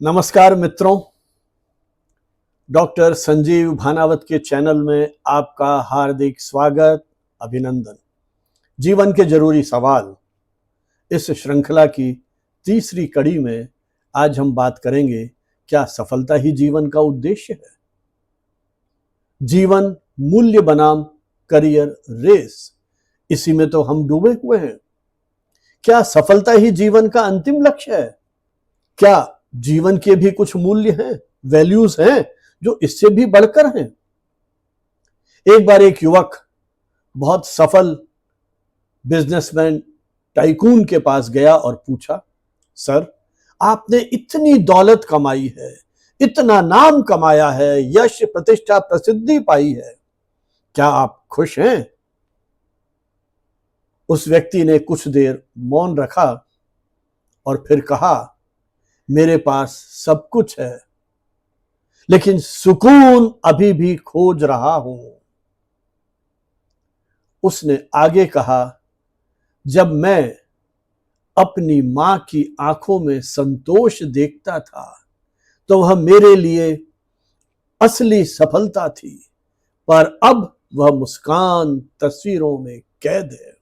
नमस्कार मित्रों, डॉक्टर संजीव भानावत के चैनल में आपका हार्दिक स्वागत, अभिनंदन। जीवन के जरूरी सवाल इस श्रृंखला की तीसरी कड़ी में आज हम बात करेंगे, क्या सफलता ही जीवन का उद्देश्य है? जीवन मूल्य बनाम करियर रेस, इसी में तो हम डूबे हुए हैं। क्या सफलता ही जीवन का अंतिम लक्ष्य है? क्या जीवन के भी कुछ मूल्य हैं, वैल्यूज हैं जो इससे भी बढ़कर हैं? एक बार एक युवक बहुत सफल बिजनेसमैन टाइकून के पास गया और पूछा, सर, आपने इतनी दौलत कमाई है, इतना नाम कमाया है, यश प्रतिष्ठा प्रसिद्धि पाई है, क्या आप खुश हैं? उस व्यक्ति ने कुछ देर मौन रखा और फिर कहा, मेरे पास सब कुछ है, लेकिन सुकून अभी भी खोज रहा हूं। उसने आगे कहा, जब मैं अपनी मां की आंखों में संतोष देखता था तो वह मेरे लिए असली सफलता थी, पर अब वह मुस्कान तस्वीरों में कैद है।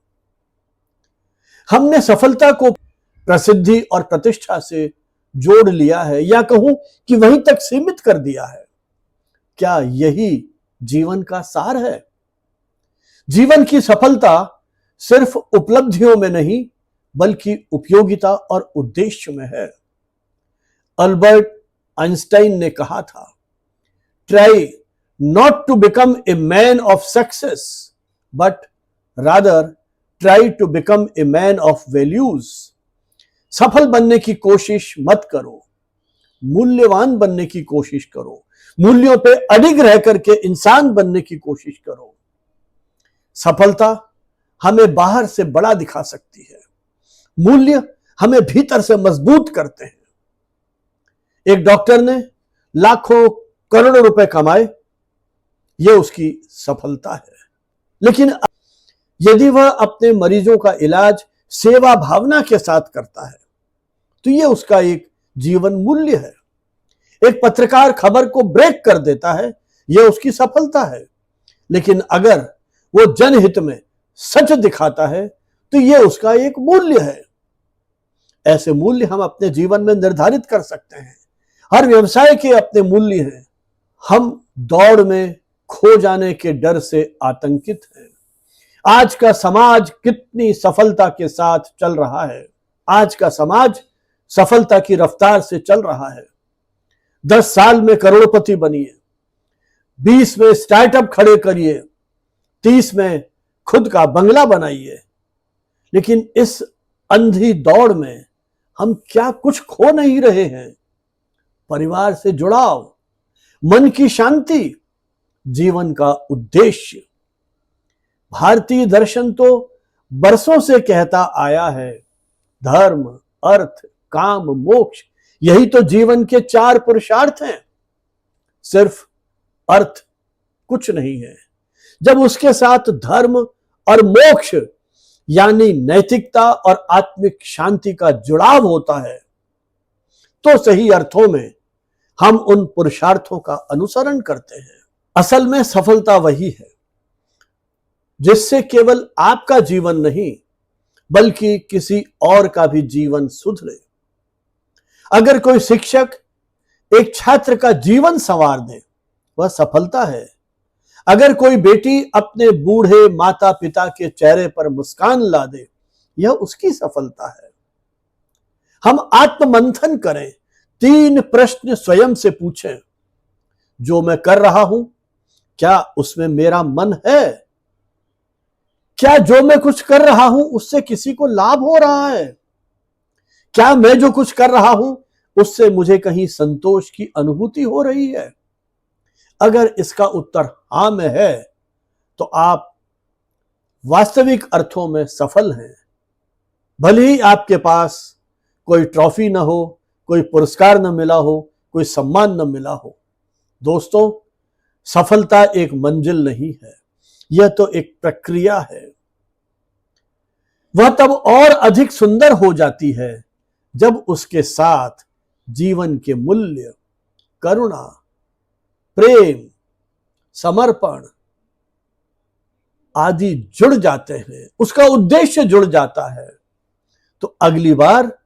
हमने सफलता को प्रसिद्धि और प्रतिष्ठा से जोड़ लिया है, या कहूं कि वहीं तक सीमित कर दिया है। क्या यही जीवन का सार है? जीवन की सफलता सिर्फ उपलब्धियों में नहीं, बल्कि उपयोगिता और उद्देश्य में है। अल्बर्ट आइंस्टाइन ने कहा था, try not to become a man of success, but rather try to become a man of values. सफल बनने की कोशिश मत करो, मूल्यवान बनने की कोशिश करो, मूल्यों पे अडिग रह करके इंसान बनने की कोशिश करो। सफलता हमें बाहर से बड़ा दिखा सकती है, मूल्य हमें भीतर से मजबूत करते हैं। एक डॉक्टर ने लाखों करोड़ों रुपए कमाए, यह उसकी सफलता है, लेकिन यदि वह अपने मरीजों का इलाज सेवा भावना के साथ करता है तो यह उसका एक जीवन मूल्य है। एक पत्रकार खबर को ब्रेक कर देता है, यह उसकी सफलता है, लेकिन अगर वो जनहित में सच दिखाता है तो यह उसका एक मूल्य है। ऐसे मूल्य हम अपने जीवन में निर्धारित कर सकते हैं। हर व्यवसाय के अपने मूल्य हैं। हम दौड़ में खो जाने के डर से आतंकित हैं। आज का समाज कितनी सफलता के साथ चल रहा है। आज का समाज सफलता की रफ्तार से चल रहा है। 10 साल में करोड़पति बनिए, 20 में स्टार्टअप खड़े करिए, 30 में खुद का बंगला बनाइए। लेकिन इस अंधी दौड़ में हम क्या कुछ खो नहीं रहे हैं? परिवार से जुड़ाव, मन की शांति, जीवन का उद्देश्य। भारतीय दर्शन तो बरसों से कहता आया है, धर्म, अर्थ, काम, मोक्ष, यही तो जीवन के 4 पुरुषार्थ हैं। सिर्फ अर्थ कुछ नहीं है। जब उसके साथ धर्म और मोक्ष यानी नैतिकता और आत्मिक शांति का जुड़ाव होता है तो सही अर्थों में हम उन पुरुषार्थों का अनुसरण करते हैं। असल में सफलता वही है जिससे केवल आपका जीवन नहीं, बल्कि किसी और का भी जीवन सुधरे। अगर कोई शिक्षक एक छात्र का जीवन संवार दे, वह सफलता है। अगर कोई बेटी अपने बूढ़े माता पिता के चेहरे पर मुस्कान ला दे, यह उसकी सफलता है। हम आत्ममंथन करें, 3 प्रश्न स्वयं से पूछें। जो मैं कर रहा हूं, क्या उसमें मेरा मन है? क्या जो मैं कुछ कर रहा हूं उससे किसी को लाभ हो रहा है? क्या मैं जो कुछ कर रहा हूं उससे मुझे कहीं संतोष की अनुभूति हो रही है? अगर इसका उत्तर हां में है तो आप वास्तविक अर्थों में सफल हैं। भले ही आपके पास कोई ट्रॉफी ना हो, कोई पुरस्कार न मिला हो, कोई सम्मान न मिला हो। दोस्तों, सफलता एक मंजिल नहीं है, यह तो एक प्रक्रिया है। वह तब और अधिक सुंदर हो जाती है जब उसके साथ जीवन के मूल्य, करुणा, प्रेम, समर्पण आदि जुड़ जाते हैं, उसका उद्देश्य जुड़ जाता है, तो अगली बार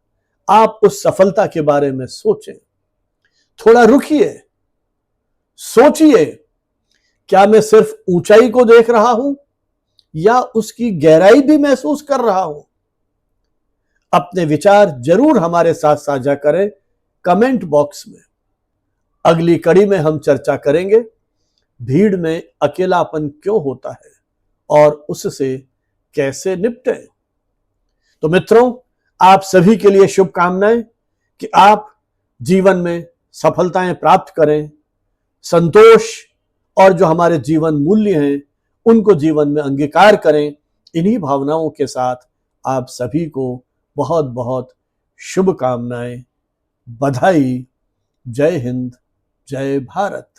आप उस सफलता के बारे में सोचें, थोड़ा रुकिए, सोचिए, क्या मैं सिर्फ ऊंचाई को देख रहा हूं या उसकी गहराई भी महसूस कर रहा हूं? अपने विचार जरूर हमारे साथ साझा करें कमेंट बॉक्स में। अगली कड़ी में हम चर्चा करेंगे भीड़ में अकेलापन क्यों होता है और उससे कैसे निपटें। तो मित्रों, आप सभी के लिए शुभकामनाएं कि आप जीवन में सफलताएं प्राप्त करें, संतोष और जो हमारे जीवन मूल्य हैं उनको जीवन में अंगीकार करें। इन्हीं भावनाओं के साथ आप सभी को बहुत बहुत शुभकामनाएं, बधाई। जय हिंद, जय भारत।